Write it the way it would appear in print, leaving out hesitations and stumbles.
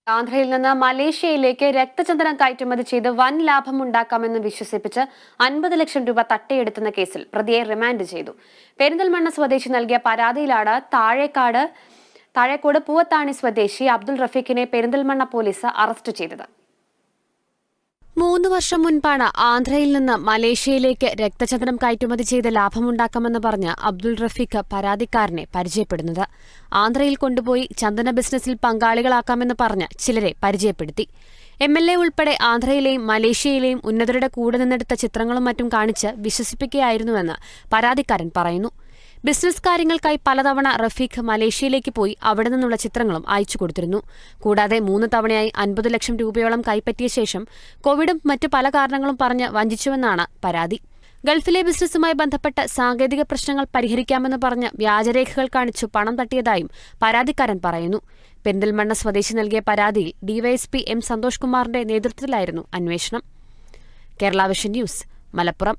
ആന്ധ്രയിൽ നിന്ന് മലേഷ്യയിലേക്ക് രക്തചന്ദനം കയറ്റുമതി ചെയ്ത് വൻ ലാഭമുണ്ടാക്കാമെന്ന് വിശ്വസിപ്പിച്ച് 50 ലക്ഷം രൂപ തട്ടിയെടുത്തുന്ന കേസിൽ പ്രതിയെ റിമാൻഡ് ചെയ്തു. പെരിന്തൽമണ്ണ സ്വദേശി നൽകിയ പരാതിയിലാണ് താഴേക്കോട് പൂവത്താണി സ്വദേശി അബ്ദുൾ റഫീഖിനെ പെരിന്തൽമണ്ണ പോലീസ് അറസ്റ്റ് ചെയ്തത്. 3 വർഷം മുൻപാണ് ആന്ധ്രയിൽ നിന്ന് മലേഷ്യയിലേക്ക് രക്തചന്ദനം കയറ്റുമതി ചെയ്ത് ലാഭമുണ്ടാക്കാമെന്ന് പറഞ്ഞ് അബ്ദുൾ റഫീഖ് പരാതിക്കാരനെ പരിചയപ്പെടുന്നത്. ആന്ധ്രയിൽ കൊണ്ടുപോയി ചന്ദന ബിസിനസിൽ പങ്കാളികളാക്കാമെന്ന് പറഞ്ഞ് ചിലരെ പരിചയപ്പെടുത്തി. MLA ഉൾപ്പെടെ ആന്ധ്രയിലെയും മലേഷ്യയിലെയും ഉന്നതരുടെ കൂടെ നിന്നെടുത്ത ചിത്രങ്ങളും മറ്റും കാണിച്ച് വിശ്വസിപ്പിക്കുകയായിരുന്നുവെന്ന് പരാതിക്കാരൻ പറയുന്നു. ബിസിനസ് കാര്യങ്ങൾക്കായി പലതവണ റഫീഖ് മലേഷ്യയിലേക്ക് പോയി അവിടെ നിന്നുള്ള ചിത്രങ്ങളും അയച്ചു കൊടുത്തിരുന്നു. കൂടാതെ 3 തവണയായി 50 ലക്ഷം രൂപയോളം കൈപ്പറ്റിയ ശേഷം കോവിഡും മറ്റു പല കാരണങ്ങളും പറഞ്ഞ് വഞ്ചിച്ചുവെന്നാണ് പരാതി. ഗൾഫിലെ ബിസിനസ്സുമായി ബന്ധപ്പെട്ട് സാങ്കേതിക പ്രശ്നങ്ങൾ പരിഹരിക്കാമെന്ന് പറഞ്ഞ് വ്യാജരേഖകൾ കാണിച്ചു പണം തട്ടിയതായും പരാതിക്കാരൻ പറയുന്നു. പെരിന്തൽമണ്ണ സ്വദേശി നൽകിയ പരാതിയിൽ DYSP M. സന്തോഷ് കുമാറിന്റെ നേതൃത്വത്തിലായിരുന്നു അന്വേഷണം. Kerala vision news, Malappuram.